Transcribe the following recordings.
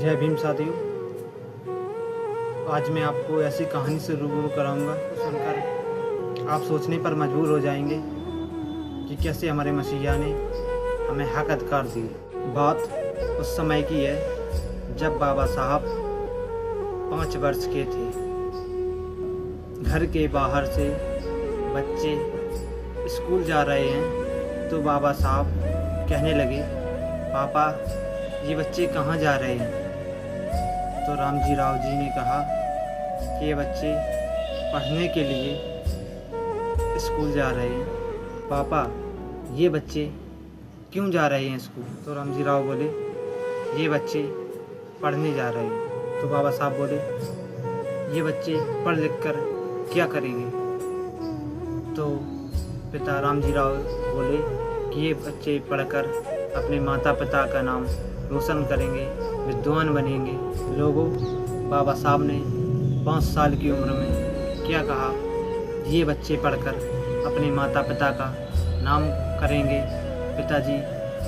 जय भीम साथियों, आज मैं आपको ऐसी कहानी से रूबरू कराऊंगा सुनकर आप सोचने पर मजबूर हो जाएंगे कि कैसे हमारे मसीहा ने हमें हक अधिकार दिए। बात उस समय की है जब बाबा साहब 5 वर्ष के थे। घर के बाहर से बच्चे स्कूल जा रहे हैं तो बाबा साहब कहने लगे, पापा ये बच्चे कहाँ जा रहे हैं? तो रामजी राव जी ने कहा कि ये बच्चे पढ़ने के लिए स्कूल जा रहे हैं। पापा ये बच्चे क्यों जा रहे हैं स्कूल? तो रामजी राव बोले, ये बच्चे पढ़ने जा रहे हैं। तो बाबा साहब बोले, ये बच्चे पढ़ लिख कर क्या करेंगे? तो पिता रामजी राव बोले कि ये बच्चे पढ़कर अपने माता पिता का नाम रोशन करेंगे, विद्वान बनेंगे। लोगों, बाबा साहब ने 5 साल की उम्र में क्या कहा? ये बच्चे पढ़कर अपने माता पिता का नाम करेंगे। पिताजी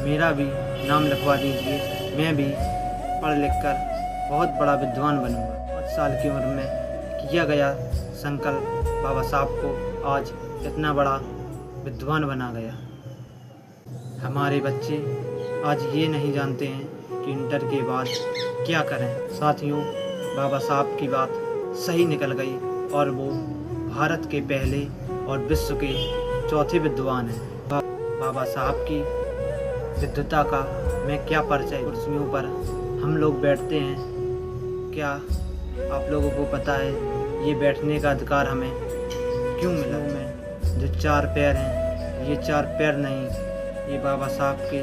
मेरा भी नाम लिखवा दीजिए, मैं भी पढ़ लिख कर बहुत बड़ा विद्वान बनूंगा। 5 साल की उम्र में किया गया संकल्प बाबा साहब को आज इतना बड़ा विद्वान बना गया। हमारे बच्चे आज ये नहीं जानते हैं कि इंटर के बाद क्या करें। साथियों, बाबा साहब की बात सही निकल गई और वो भारत के पहले और विश्व के चौथे विद्वान हैं। बाबा साहब की विद्वता का मैं क्या परिचय। कुर्सियों पर हम लोग बैठते हैं, क्या आप लोगों को पता है ये बैठने का अधिकार हमें क्यों मिला? में जो 4 पैर हैं, ये 4 पैर नहीं, ये बाबा साहब के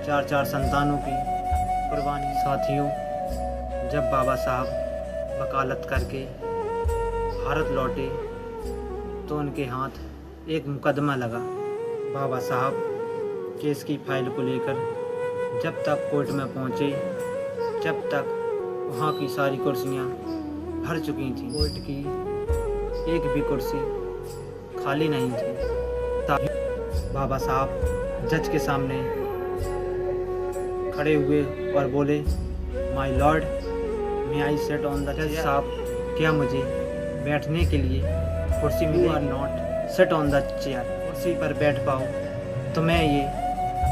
4 संतानों की कुर्बानी। साथियों, जब बाबा साहब वकालत करके भारत लौटे तो उनके हाथ एक मुकदमा लगा। बाबा साहब केस की फाइल को लेकर जब तक कोर्ट में पहुंचे, जब तक वहां की सारी कुर्सियां भर चुकी थीं। कोर्ट की एक भी कुर्सी खाली नहीं थी। बाबा साहब जज के सामने खड़े हुए और बोले, my lord, may I sit on the chair? साहब, क्या मुझे बैठने के लिए कुर्सी मिली? You are not sit on the chair. कुर्सी पर बैठ पाओ तो मैं ये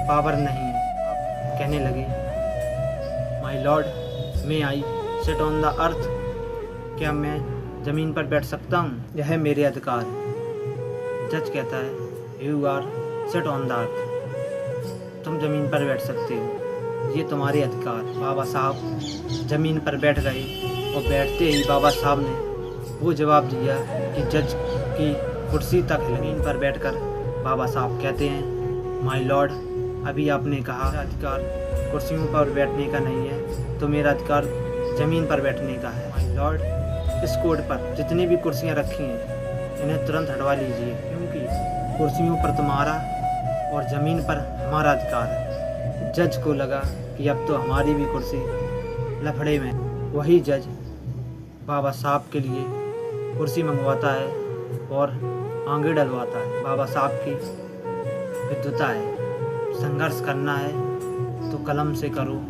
पावर नहीं है। कहने लगे, my lord, may I sit on the अर्थ? क्या मैं ज़मीन पर बैठ सकता हूँ? यह मेरे अधिकार है। जज कहता है, you are sit on the earth. तुम ज़मीन पर बैठ सकते हो, ये तुम्हारे अधिकार। बाबा साहब ज़मीन पर बैठ गए और बैठते ही बाबा साहब ने वो जवाब दिया कि जज की कुर्सी तक। ज़मीन पर बैठकर बाबा साहब कहते हैं, माय लॉर्ड, अभी आपने कहा अधिकार कुर्सियों पर बैठने का नहीं है, तो मेरा अधिकार ज़मीन पर बैठने का है। माय लॉर्ड, इस कोर्ट पर जितनी भी कुर्सियाँ रखी हैं इन्हें तुरंत हटवा लीजिए, क्योंकि कुर्सियों पर तुम्हारा और ज़मीन पर हमारा अधिकार है। जज को लगा कि अब तो हमारी भी कुर्सी लफड़े में। वही जज बाबा साहब के लिए कुर्सी मंगवाता है और आगे डलवाता है। बाबा साहब की विद्वता है, संघर्ष करना है तो कलम से करो,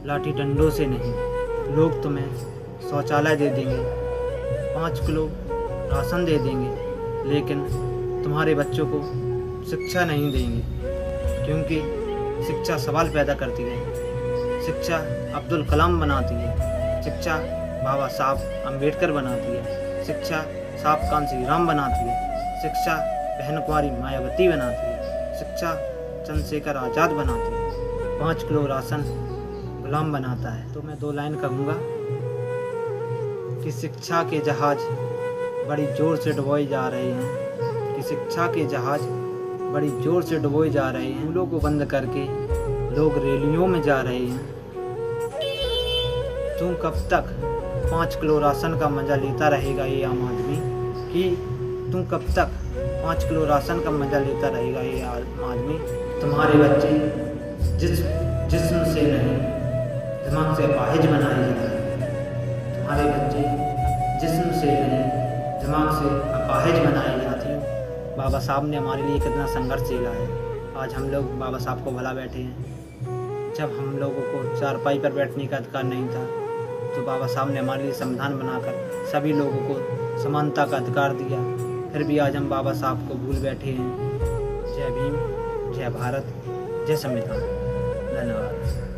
लाठी डंडों से नहीं। लोग तुम्हें शौचालय दे देंगे, 5 किलो राशन दे देंगे, लेकिन तुम्हारे बच्चों को शिक्षा नहीं देंगे, क्योंकि शिक्षा सवाल पैदा करती है। शिक्षा अब्दुल कलाम बनाती है, शिक्षा बाबा साहब अम्बेडकर बनाती है, शिक्षा साहब कांसी राम बनाती है, शिक्षा बहन कुमारी मायावती बनाती है, शिक्षा चंद्रशेखर आज़ाद बनाती है, 5 किलो राशन गुलाम बनाता है। तो मैं 2 लाइन कहूँगा कि शिक्षा के जहाज बड़ी ज़ोर से डुबोए जा रहे हैं, कि शिक्षा के जहाज बड़ी ज़ोर से डुबोए जा रहे हैं। लोगों को बंद करके लोग रैलियों में जा रहे हैं। तुम कब तक 5 किलो राशन का मज़ा लेता रहेगा ये आम आदमी? कि तुम कब तक 5 किलो राशन का मज़ा लेता रहेगा ये आम आदमी? तुम्हारे बच्चे जिस्म से नहीं दिमाग से अपाहिज बनाए जा रहे हैं। तुम्हारे बच्चे जिस्म से नहीं दिमाग से अपाहिज बनाए जाते हैं। बाबा साहब ने हमारे लिए कितना संघर्ष झेला है, आज हम लोग बाबा साहब को भला बैठे हैं। जब हम लोगों को चारपाई पर बैठने का अधिकार नहीं था, तो बाबा साहब ने हमारे लिए संविधान बनाकर सभी लोगों को समानता का अधिकार दिया। फिर भी आज हम बाबा साहब को भूल बैठे हैं। जय भीम, जय भारत, जय संविधान। धन्यवाद।